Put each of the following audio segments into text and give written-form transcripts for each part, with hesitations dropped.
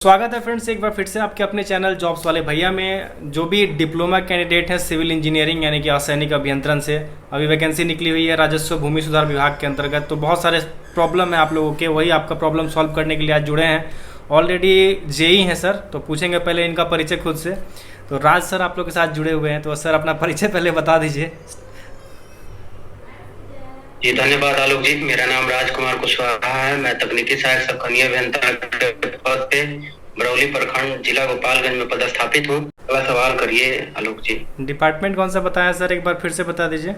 स्वागत है फ्रेंड्स एक बार फिर से आपके अपने चैनल जॉब्स वाले भैया में। जो भी डिप्लोमा कैंडिडेट है सिविल इंजीनियरिंग यानी कि असैनिक अभियंत्रण से, अभी वैकेंसी निकली हुई है राजस्व भूमि सुधार विभाग के अंतर्गत। तो बहुत सारे प्रॉब्लम है आप लोगों के, वही आपका प्रॉब्लम सॉल्व करने के लिए आज जुड़े हैं। ऑलरेडी जेई हैं सर, तो पूछेंगे पहले इनका परिचय खुद से। तो राज सर आप लोग के साथ जुड़े हुए हैं, तो सर अपना परिचय पहले बता दीजिए। जी धन्यवाद आलोक जी। मेरा नाम राजकुमार कुशवाहा है। मैं तकनीकी सहायक संस्थानीय अभियंता के पद पे बरौली प्रखंड जिला गोपालगंज में पदस्थापित हूँ। अगला सवाल करिए आलोक जी। डिपार्टमेंट कौन सा बताया सर, एक बार फिर से बता दीजिए।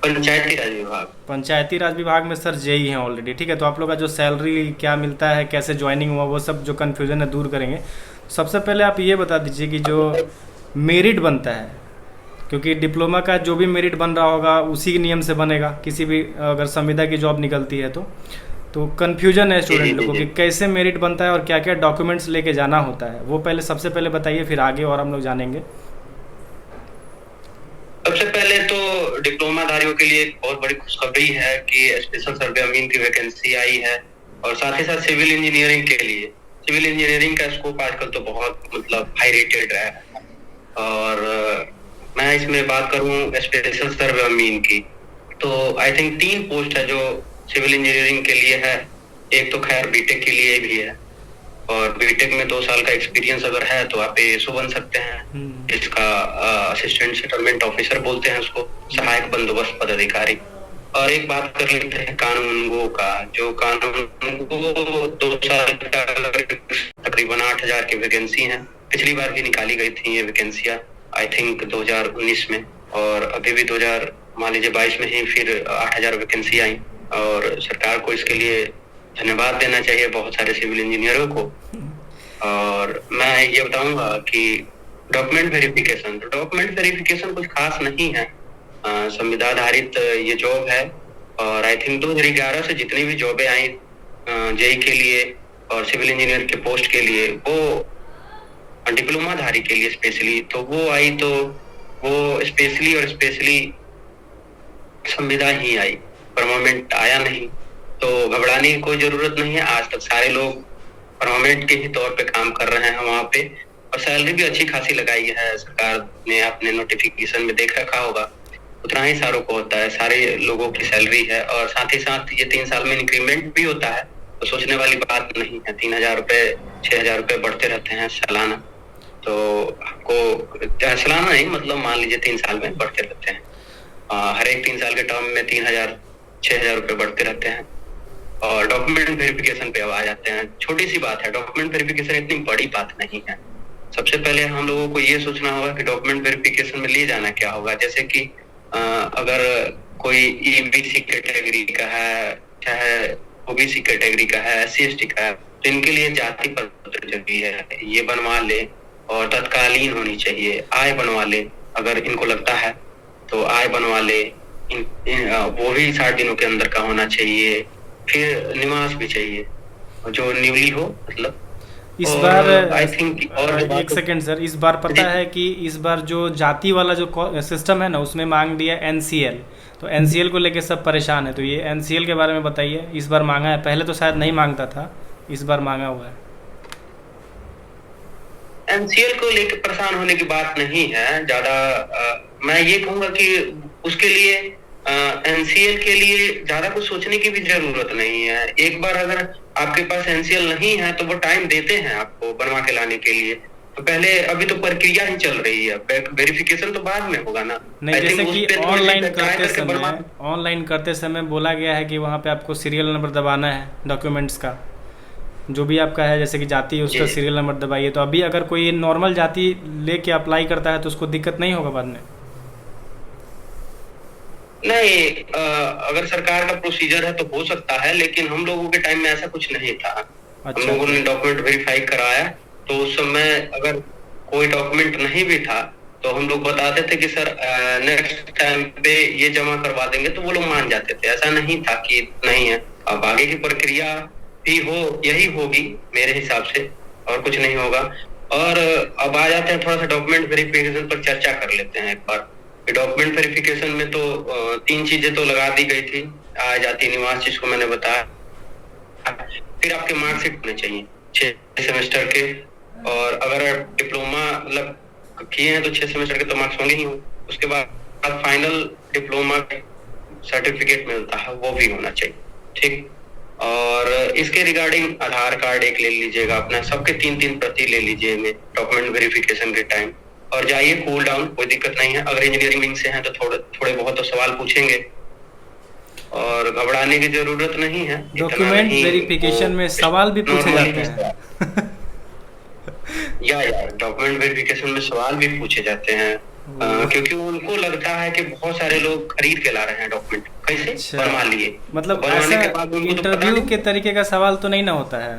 पंचायती राज विभाग। पंचायती राज विभाग में सर जेई हैं ऑलरेडी, ठीक है। तो आप लोग का जो सैलरी क्या मिलता है, कैसे ज्वाइनिंग हुआ, वो सब जो कन्फ्यूजन है दूर करेंगे। सबसे पहले आप ये बता दीजिए कि जो मेरिट बनता है, क्योंकि डिप्लोमा का जो भी मेरिट बन रहा होगा उसी नियम से बनेगा, किसी भी अगर संविदा की जॉब निकलती है तो कन्फ्यूजन है स्टूडेंट लोगों को कि कैसे मेरिट बनता है और क्या क्या डॉक्यूमेंट्स लेके जाना होता है। वो पहले सबसे पहले बताइए, फिर आगे और हम लोग जानेंगे। सबसे पहले तो डिप्लोमा धारियों के लिए एक बहुत बड़ी खुशखबरी है कि स्पेशल सर्वे अमीन की वैकेंसी आई है, और साथ ही साथ सिविल इंजीनियरिंग के लिए। सिविल इंजीनियरिंग का स्कोप आजकल तो बहुत हाई रेटेड है। और मैं इसमें बात करूं स्पेशल सर्वे अमीन की, तो आई थिंक 3 पोस्ट है जो सिविल इंजीनियरिंग के लिए है। एक तो खैर बीटेक के लिए भी है, और बीटेक में 2 साल का एक्सपीरियंस अगर है तो आप एएसओ बन सकते हैं। इसका असिस्टेंट सेटलमेंट ऑफिसर बोलते हैं उसको, सहायक बंदोबस्त पदाधिकारी। और एक बात कर लेते हैं कानूनगो का। जो कानूनगो 2 साल का तकरीबन 8,000 की वैकेंसी है। पिछली बार भी निकाली गई थी ये वैकेंसियां, आई थिंक 2019 में, और अभी भी 2022 में ही फिर 8,000 वैकेंसी आई। और सरकार को इसके लिए धन्यवाद देना चाहिए, बहुत सारे सिविल इंजीनियरों को। और मैं ये बताऊंगा कि डॉक्यूमेंट वेरिफिकेशन कुछ खास नहीं है। संविदा आधारित ये जॉब है, और आई थिंक 2011 से जितनी भी जॉबें आई जेई के लिए और सिविल इंजीनियर के पोस्ट के लिए, वो डिप्लोमा धारी के लिए स्पेशली तो वो आई, तो वो स्पेशली संविदा ही आई, परमानेंट आया नहीं। तो घबराने की कोई जरूरत नहीं है। आज तक सारे लोग परमानेंट के ही तौर पे काम कर रहे हैं वहाँ पे, और सैलरी भी अच्छी खासी लगाई है सरकार ने। अपने नोटिफिकेशन में देख रखा होगा, उतना ही सारों को होता है, सारे लोगों की सैलरी है। और साथ ही साथ ये 3 साल में इंक्रीमेंट भी होता है, तो सोचने वाली बात नहीं है। 3,000 रुपए 6,000 रुपए बढ़ते रहते हैं सालाना। तो आपको सालाना नहीं, मतलब मान लीजिए 3 साल में बढ़ते रहते हैं। हर एक 3 साल के टर्म में 3,000 6,000 रुपए बढ़ते रहते हैं। और डॉक्यूमेंट वेरिफिकेशन पे अब आ जाते हैं। छोटी सी बात है, डॉक्यूमेंट वेरिफिकेशन इतनी बड़ी बात नहीं है। सबसे पहले हम लोगों को ये सोचना होगा कि डॉक्यूमेंट वेरिफिकेशन में लिए जाना क्या होगा। जैसे कि अगर कोई ईबीसी कैटेगरी का है, चाहे ओबीसी कैटेगरी का है, SC/ST का है, तो इनके लिए जाति प्रपत्र जरूरी है, ये बनवा ले। और तत्कालीन होनी चाहिए, आय बनवा ले, अगर इनको लगता है तो आय बनवा ले। वो भी 60 दिनों के अंदर का होना चाहिए। फिर निवास भी चाहिए, जो न्यूली हो, मतलब। इस बार आई थिंक एक सेकेंड सर, इस बार पता है कि इस बार जो जाति वाला जो सिस्टम है ना, उसमें मांग दिया NCL। तो NCL को लेके सब परेशान है, तो ये NCL के बारे में बताइए। इस बार मांगा है, पहले तो शायद नहीं मांगता था, इस बार मांगा हुआ है। NCL को लेकर परेशान होने की बात नहीं है ज्यादा। मैं ये कहूंगा कि उसके लिए NCL के लिए ज्यादा कुछ सोचने की भी जरूरत नहीं है। एक बार अगर आपके पास NCL नहीं है तो वो टाइम देते हैं आपको बनवा के लाने के लिए। तो पहले अभी तो प्रक्रिया ही चल रही है, वेरिफिकेशन तो बाद में होगा ना। नहीं, जैसे कि ऑनलाइन करते समय बोला गया है कि वहाँ पे आपको सीरियल नंबर दबाना है डॉक्यूमेंट्स का, जो भी आपका है, जैसे कि जाति उसका सीरियल नंबर दबाइए। तो अभी अगर कोई नॉर्मल जाति लेके अप्लाई करता है तो उसको दिक्कत नहीं होगा बाद में? नहीं, अगर सरकार का प्रोसीजर है तो हो सकता है, लेकिन हम लोगों के टाइम में ऐसा कुछ नहीं था। अच्छा। हम लोगों ने डॉक्यूमेंट वेरीफाई कराया, तो उस समय अगर कोई डॉक्यूमेंट नहीं भी था तो हम लोग बताते थे कि सर नेक्स्ट टाइम पे ये जमा करवा देंगे, तो वो लोग मान जाते थे। ऐसा नहीं था कि नहीं है। अब आगे की प्रक्रिया भी यही होगी मेरे हिसाब से, और कुछ नहीं होगा। और अब आ जाते हैं थोड़ा सा डॉक्यूमेंट वेरिफिकेशन पर चर्चा कर लेते हैं एक बार। डॉक्यूमेंट वेरिफिकेशन में तो 3 चीजें तो लगा दी गई थी। आय, जाति, निवास, जिसको मैंने बताया। फिर आपके मार्कशीट होने चाहिए, 6 सेमेस्टर के, और अगर डिप्लोमा मतलब किए हैं तो 6 सेमेस्टर के तो मार्क्स होंगे ही हो। उसके बाद फाइनल डिप्लोमा सर्टिफिकेट मिलता है, वो भी होना चाहिए, ठीक। और इसके रिगार्डिंग आधार कार्ड एक ले लीजिएगा अपना, सबके 3-3 प्रति ले लीजिए डॉक्यूमेंट वेरिफिकेशन के टाइम, और जाइए कूल डाउन, कोई दिक्कत नहीं है। अगर इंजीनियरिंग विंग से हैं तो थोड़े बहुत तो सवाल पूछेंगे, और घबराने की जरूरत नहीं है। डॉक्यूमेंट वेरिफिकेशन में सवाल भी पूछे जाते हैं? या डॉक्यूमेंट वेरिफिकेशन में सवाल भी पूछे जाते हैं, क्योंकि उनको लगता है कि बहुत सारे लोग खरीद के ला रहे हैं डॉक्यूमेंट, कैसे अच्छा। बनवा लिए, मतलब बनवाने ऐसा के बाद उनको तो पता इंटरव्यू नहीं। के तरीके का सवाल तो नहीं ना होता है?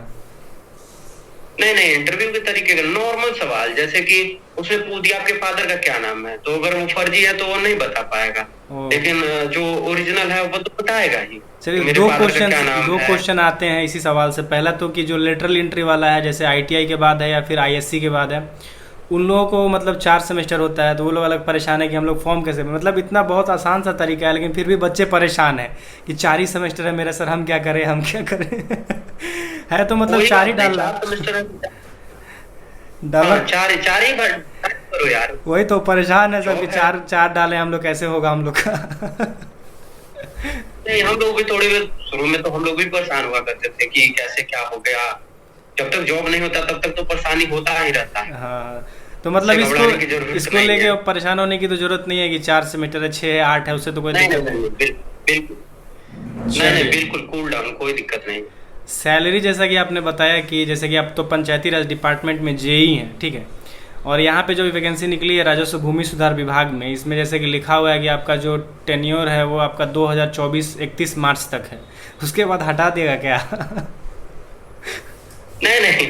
नहीं, इंटरव्यू के तरीके का नॉर्मल सवाल, जैसे कि उसने पूछ दिया आपके फादर का क्या नाम है, तो अगर वो फर्जी है तो वो नहीं बता पाएगा, लेकिन जो ओरिजिनल है वो तो बताएगा ही। चलिए, दो क्वेश्चन आते हैं इसी सवाल से। पहला तो कि जो लेटरल एंट्री वाला है, जैसे आईटीआई के बाद है या फिर आईएससी के बाद है, उन लोगों को मतलब 4 सेमेस्टर होता है, तो वो लोग अलग परेशान है कि हम लोग फॉर्म कैसे, मतलब इतना बहुत आसान सा तरीका है, लेकिन फिर भी बच्चे परेशान है कि 4 ही सेमेस्टर है मेरा सर, हम क्या करें है तो मतलब 4 ही डालना, चार ही करो यार। वही तो परेशान है सब कि 4 डाले हम लोग, कैसे होगा हम लोग का। नहीं, हम लोग भी थोड़ी शुरू में तो हम लोग भी परेशान हुआ करते थे कि कैसे क्या हो गया। जब तक जॉब नहीं होता तब तक तो परेशानी होता ही रहता है। हाँ, तो मतलब इसको लेके परेशान होने की तो जरूरत नहीं है कि 4 सेमेस्टर है, 6 है, 8 है, उससे तो कोई दिक्कत नहीं। बिल्कुल कूल डाउन, कोई दिक्कत नहीं। सैलरी जैसा कि आपने बताया कि जैसे कि आप तो पंचायती राज डिपार्टमेंट में जेई हैं, ठीक है, और यहाँ पे जो वैकेंसी निकली है राजस्व भूमि सुधार विभाग में, इसमें जैसे कि लिखा हुआ है कि आपका जो टेन्योर है वो आपका 2024 31 मार्च तक है, उसके बाद हटा देगा क्या? नहीं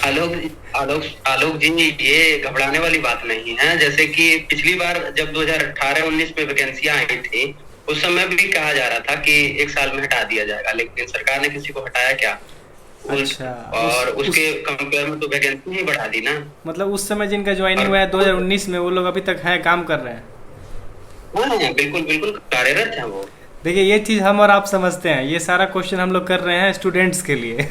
आलोक जी, ये घबराने वाली बात नहीं है। जैसे कि पिछली बार जब 2018-19 में वैकेंसियां आई थी, उस समय भी कहा जा रहा था कि 1 साल में हटा दिया जाएगा, लेकिन सरकार ने किसी को हटाया क्या? अच्छा, और उसके कंपेयर में तो वैकेंसी ही बढ़ा दी ना। मतलब उस समय जिनका ज्वाइनिंग हुआ है 2019 में, वो लोग अभी तक हैं, काम कर रहे हैं? हाँ, बिल्कुल कार्यरत हैं वो। देखिए, ये चीज़ हम और आप समझते हैं, ये सारा क्वेश्चन हम लोग कर रहे हैं स्टूडेंट्स के लिए।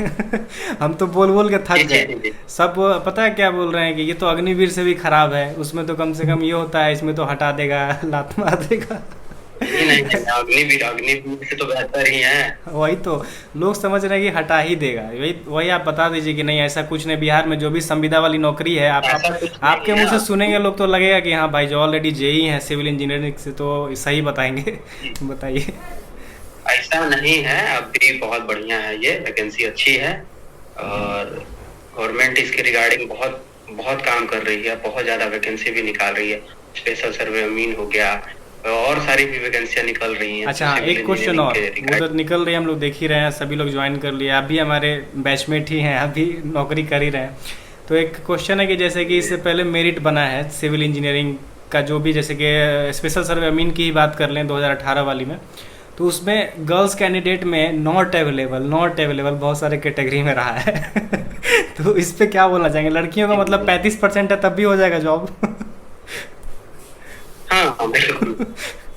हम तो बोल के थक गए सब। पता है क्या बोल रहे हैं कि ये तो अग्निवीर से भी खराब है, उसमें तो कम से कम ये होता है, इसमें तो हटा देगा, लात मार देगा। नहीं, अग्निवीर से तो बेहतर ही है। वही तो लोग समझ रहे हैं कि हटा ही देगा। वही आप बता दीजिए कि नहीं, ऐसा कुछ नहीं। बिहार में जो भी संविदा वाली नौकरी है, आपके मुंह से सुनेंगे लोग तो लगेगा कि हाँ भाई, जो ऑलरेडी जेई हैं सिविल इंजीनियरिंग से, तो सही बताएंगे। बताइए। ऐसा नहीं है, अभी बहुत बढ़िया है, ये वैकेंसी अच्छी है, और गवर्नमेंट इसके रिगार्डिंग बहुत काम कर रही है, बहुत ज्यादा वैकेंसी भी निकाल रही है। स्पेशल सर्वे अमीन हो गया, और सारी भी वैकेंसियां निकल रही हैं। अच्छा, एक क्वेश्चन और, वो तो निकल रही है, हम लोग देख ही रहे हैं, सभी लोग ज्वाइन कर लिए, आप भी हमारे बैचमेट ही हैं, अभी नौकरी कर ही रहे हैं। तो एक क्वेश्चन है कि जैसे कि इससे पहले मेरिट बना है सिविल इंजीनियरिंग का, जो भी जैसे कि स्पेशल सर्वे अमीन की ही बात कर लें 2018 वाली में, तो उसमें गर्ल्स कैंडिडेट में नॉट अवेलेबल बहुत सारे कैटेगरी में रहा है। तो इस पे क्या बोलना चाहेंगे? लड़कियों का मतलब 35% है, तब भी हो जाएगा जॉब? हाँ, बिल्कुल।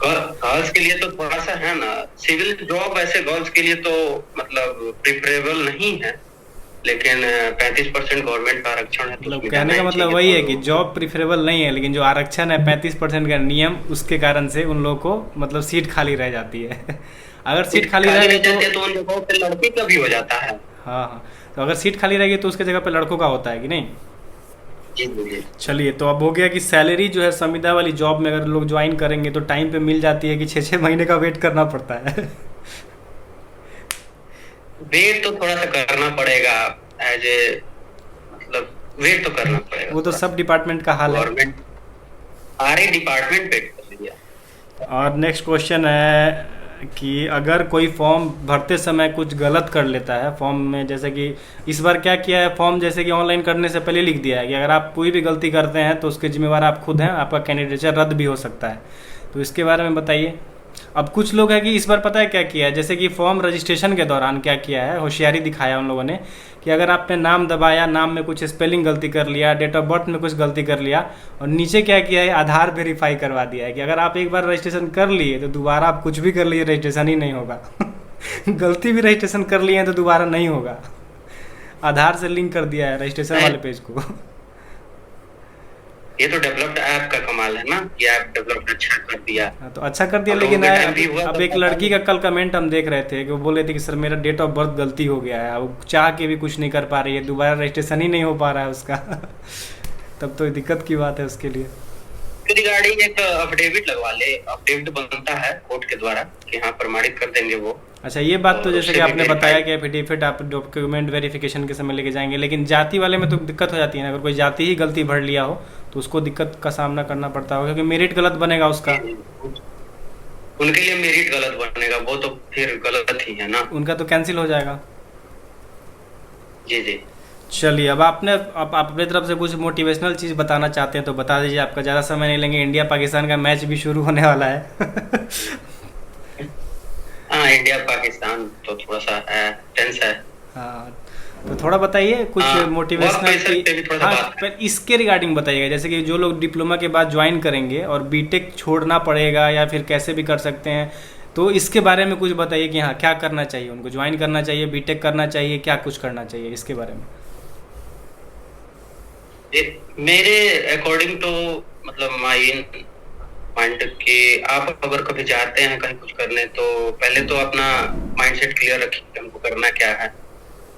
गर्ल्स के लिए तो थोड़ा सा है ना, सिविल जॉब वैसे गर्ल्स के लिए तो मतलब प्रिफरेबल नहीं है, लेकिन 35% गवर्नमेंट का आरक्षण है, मतलब कहने का मतलब वही है कि जॉब प्रिफरेबल नहीं है, लेकिन जो आरक्षण है 35% का नियम, उसके कारण से उन लोगों को मतलब सीट खाली रह जाती है। अगर सीट खाली रहेगी तो उन जगहों पे लड़की का भी हो जाता है। हाँ, तो अगर सीट खाली रहेगी तो उसके जगह पे लड़कों का होता है कि नहीं? चलिए, तो अब हो गया कि सैलरी जो है संविदा वाली जॉब में अगर लोग ज्वाइन करेंगे तो टाइम पे मिल जाती है कि 6-6 महीने का वेट करना पड़ता है? वेट तो थोड़ा सा करना पड़ेगा, मतलब वेट तो करना पड़ेगा। वो तो सब डिपार्टमेंट का हाल है, सारे डिपार्टमेंट वेट कर लिया। और नेक्स्ट क्वेश्चन है कि अगर कोई फॉर्म भरते समय कुछ गलत कर लेता है फॉर्म में, जैसे कि इस बार क्या किया है, फॉर्म जैसे कि ऑनलाइन करने से पहले लिख दिया है कि अगर आप कोई भी गलती करते हैं तो उसके जिम्मेवार आप खुद हैं, आपका कैंडिडेचर रद्द भी हो सकता है। तो इसके बारे में बताइए। अब कुछ लोग हैं कि इस बार पता है क्या किया है, जैसे कि फॉर्म रजिस्ट्रेशन के दौरान क्या किया है, होशियारी दिखाया उन लोगों ने कि अगर आपने नाम दबाया, नाम में कुछ स्पेलिंग गलती कर लिया, डेट ऑफ बर्थ में कुछ गलती कर लिया, और नीचे क्या किया है, आधार वेरीफाई करवा दिया है कि अगर आप एक बार रजिस्ट्रेशन कर लिए तो दोबारा आप कुछ भी कर लिए रजिस्ट्रेशन ही नहीं होगा। गलती भी रजिस्ट्रेशन कर लिए हैं तो दोबारा नहीं होगा। आधार से लिंक कर दिया है रजिस्ट्रेशन वाले पेज को। ये तो डेवलप्ड ऐप का कमाल है ना, ये ऐप डेवलप्ड अच्छा कर दिया। हाँ, तो अच्छा कर दिया, हम लेकिन लोगों के टाइम भी हुआ अब था, एक पता लड़की नहीं। का कल कमेंट हम देख रहे थे कि वो बोल रहे थे कि सर मेरा डेट ऑफ बर्थ गलती हो गया है, अब चाह के भी कुछ नहीं कर पा रही है, दोबारा रजिस्ट्रेशन ही नहीं हो पा रहा है उसका। तब तो दिक्कत की बात है उसके लिए। रिगार्डिंग एक अफिडेविट लगवा ले, अफिडेविट बनता है कोर्ट के द्वारा कि हाँ प्रमाणित कर देंगे वो। अच्छा, ये बात तो और जैसे उससे कि भी आपने बताया वेरीफाई। कि एफिडेविट आप डॉक्यूमेंट वेरिफिकेशन के समय लेके जाएंगे, लेकिन जाति वाले में तो दिक्कत हो जाती है ना, अगर कोई जाति ही गलती भर लिया हो तो उसको दिक्कत का सामना करना पड़ता होगा, क्योंकि मेरिट गलत बनेगा उसका। उनके लिए मेरिट गलत बनेगा, वो तो फिर गलत ही है ना। उनका तो कैंसिल हो जाएगा। जी जी। चलिए, अब आपने आप अपने तरफ से कुछ मोटिवेशनल चीज़ बताना चाहते हैं तो बता दीजिए, आपका ज़्यादा समय नहीं लेंगे, इंडिया पाकिस्तान का मैच भी शुरू होने वाला है। हाँ, इंडिया पाकिस्तान तो थोड़ा सा टेंस है। हाँ, तो थोड़ा बताइए कुछ हाँ, वर्क मोटिवेशनल प्रेशर की। पे भी थोड़ा सा हाँ, बात पर इसके रिगार्डिंग बताइएगा, जैसे कि जो लोग डिप्लोमा के बाद ज्वाइन करेंगे और बीटेक छोड़ना पड़ेगा या फिर कैसे भी कर सकते हैं, तो इसके बारे में कुछ बताइए कि हाँ क्या करना चाहिए उनको, ज्वाइन करना चाहिए, बीटेक करना चाहिए, क्या कुछ करना चाहिए इसके बारे में। मेरे अकॉर्डिंग तो मतलब माइंड कि आप अगर कभी जाते हैं कहीं कुछ करने, तो पहले तो अपना माइंडसेट क्लियर रखिए हमको करना क्या है,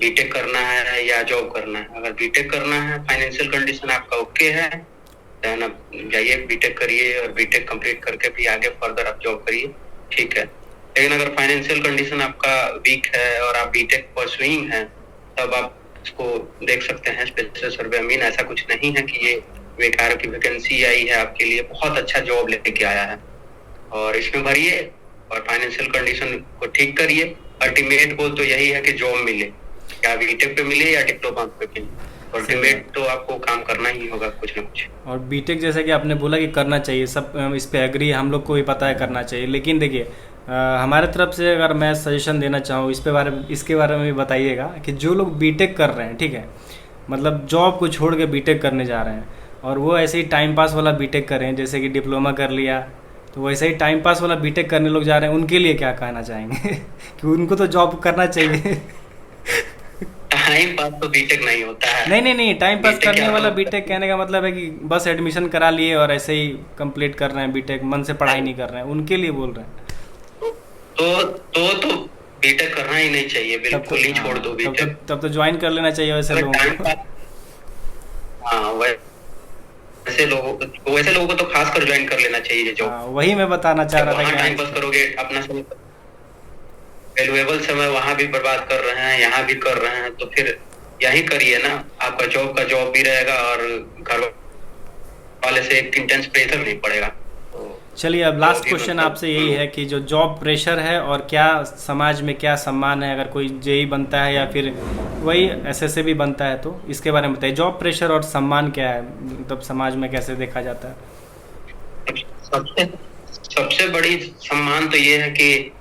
बीटेक करना है या जॉब करना है। अगर बीटेक करना है, फाइनेंशियल कंडीशन आपका ओके है, देन आप जाइए बीटेक करिए, और बीटेक कंप्लीट करके भी आगे फर्दर आप जॉब करिए, ठीक है। लेकिन अगर फाइनेंशियल कंडीशन आपका वीक है और आप बीटेक परसुइंग है, तब आप इसको देख सकते हैं स्पेशल सर्वे अमीन। ऐसा कुछ नहीं है कि ये बेकार की वैकेंसी आई है, आपके लिए बहुत अच्छा जॉब लेके आया है, और इसमें भरिए और फाइनेंशियल कंडीशन को ठीक करिए। अल्टीमेट गोल तो यही है कि जॉब मिले, या बीटेक पे मिले या डिप्लोमा पे मिले, अल्टीमेट तो आपको काम करना ही होगा कुछ ना कुछ। और बीटेक जैसे कि आपने बोला कि करना चाहिए, सब इस पे एग्री, हम लोग को भी पता है करना चाहिए, लेकिन देखिए हमारे तरफ से अगर मैं सजेशन देना चाहूँ इसके बारे में भी बताइएगा कि जो लोग बीटेक कर रहे हैं, ठीक है, मतलब जॉब को छोड़ के बीटेक करने जा रहे हैं और वो ऐसे ही टाइम पास वाला बीटेक कर रहे हैं, जैसे कि डिप्लोमा कर लिया तो वैसे ही टाइम पास वाला बीटेक करने लोग जा रहे हैं, उनके लिए क्या कहना चाहेंगे? कि उनको तो जॉब करना चाहिए। टाइम पास तो बीटेक नहीं होता है। नहीं, टाइम पास बीटेक करने क्या वाला होता है? बीटेक कहने का मतलब है कि बस एडमिशन करा लिए और ऐसे ही कंप्लीट कर रहे हैं बीटेक, मन से पढ़ाई नहीं कर रहे हैं, उनके लिए बोल रहे हैं। तो बीटेक करना ही नहीं चाहिए, बिल्कुल ही छोड़ दो बीटेक। तब तो ज्वाइन कर लेना चाहिए वैसे लोगों टाइम को। पास, हाँ वैसे लोगों को तो खासकर ज्वाइन कर लेना चाहिए जो हाँ, वही मैं बताना चाह रहा था वहाँ कि टाइम पास करोगे, अपना समय वैल्यूएबल समय वहां भी बर्बाद कर रहे हैं, यहाँ भी कर रहे हैं, तो फिर यही करिए ना, आपका जॉब भी रहेगा और घर वाले से एक इंटेंस प्रेशर नहीं पड़ेगा। चलिए, अब लास्ट क्वेश्चन आपसे यही है कि जो जॉब प्रेशर है और क्या समाज में क्या सम्मान है अगर कोई जेई बनता है या फिर वही एसएसए भी बनता है, तो इसके बारे में बताइए, जॉब प्रेशर और सम्मान क्या है, मतलब समाज में कैसे देखा जाता है? सबसे बड़ी सम्मान तो ये है कि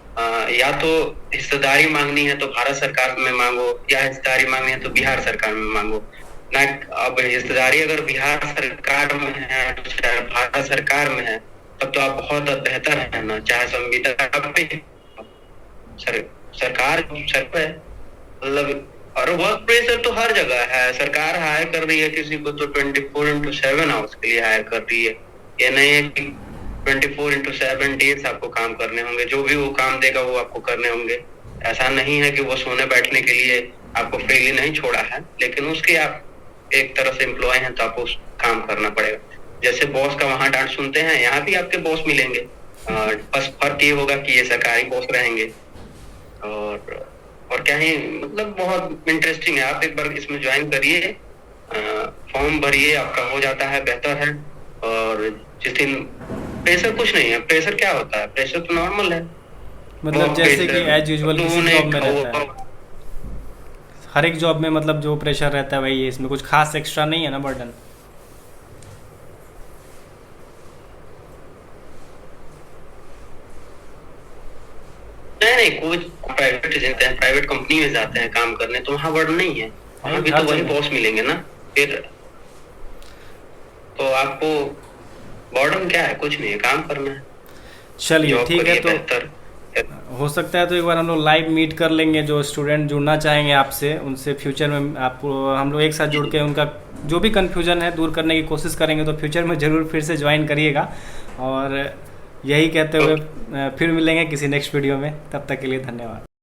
या तो हिस्सेदारी मांगनी है तो भारत सरकार में मांगो, या हिस्सेदारी मांगनी है तो बिहार सरकार में मांगो ना। अब हिस्सेदारी अगर बिहार सरकार में है, चाहे भारत सरकार में है, तब तो आप बहुत बेहतर है ना, चाहे संविदा पे सरकार सर पे, मतलब। और वर्क प्रेशर तो हर जगह है, सरकार हायर कर रही है किसी को तो 24/7 आवर्स के लिए हायर कर रही है। ये नहीं है कि 24/7 डेज आपको काम करने होंगे, जो भी वो काम देगा वो आपको करने होंगे। ऐसा नहीं है कि वो सोने बैठने के लिए आपको फ्रीली नहीं छोड़ा है, लेकिन उसके आप एक तरह से एम्प्लॉय हैं तो आपको काम करना पड़ेगा। जैसे बॉस का वहां डांट सुनते हैं, यहाँ भी आपके बॉस मिलेंगे, बस फर्क ये होगा कि ये सरकारी बॉस रहेंगे। और क्या ही, मतलब बहुत इंटरेस्टिंग है। आप एक बार इसमें ज्वाइन करिए, फॉर्म भरिए, आपका हो जाता है, बेहतर है। और जिस दिन प्रेशर कुछ नहीं है, प्रेशर क्या होता है, प्रेशर तो नॉर्मल है, मतलब जैसे कि एज यूजुअल किसी जॉब में रहता है, हर एक जॉब में मतलब जो प्रेशर रहता है वही है, इसमें कुछ खास एक्स्ट्रा नहीं है ना बर्डन। नहीं, कोई प्राइवेट कंपनी में जाते हैं काम करने तो वहाँ बर्डन नहीं है, वहाँ भी तो वही बॉस मिलेंगे ना। फिर तो आपको बर्डन क्या है, कुछ नहीं है, काम करना है। चलिए ठीक है, तो हो सकता है तो एक बार हम लोग लाइव मीट कर लेंगे, जो स्टूडेंट जुड़ना चाहेंगे आपसे उनसे फ्यूचर में आपको हम लोग एक साथ जुड़ के उनका जो भी कन्फ्यूजन है दूर करने की कोशिश करेंगे। तो फ्यूचर में ज़रूर फिर से ज्वाइन करिएगा। और यही कहते हुए फिर मिलेंगे किसी नेक्स्ट वीडियो में, तब तक के लिए धन्यवाद।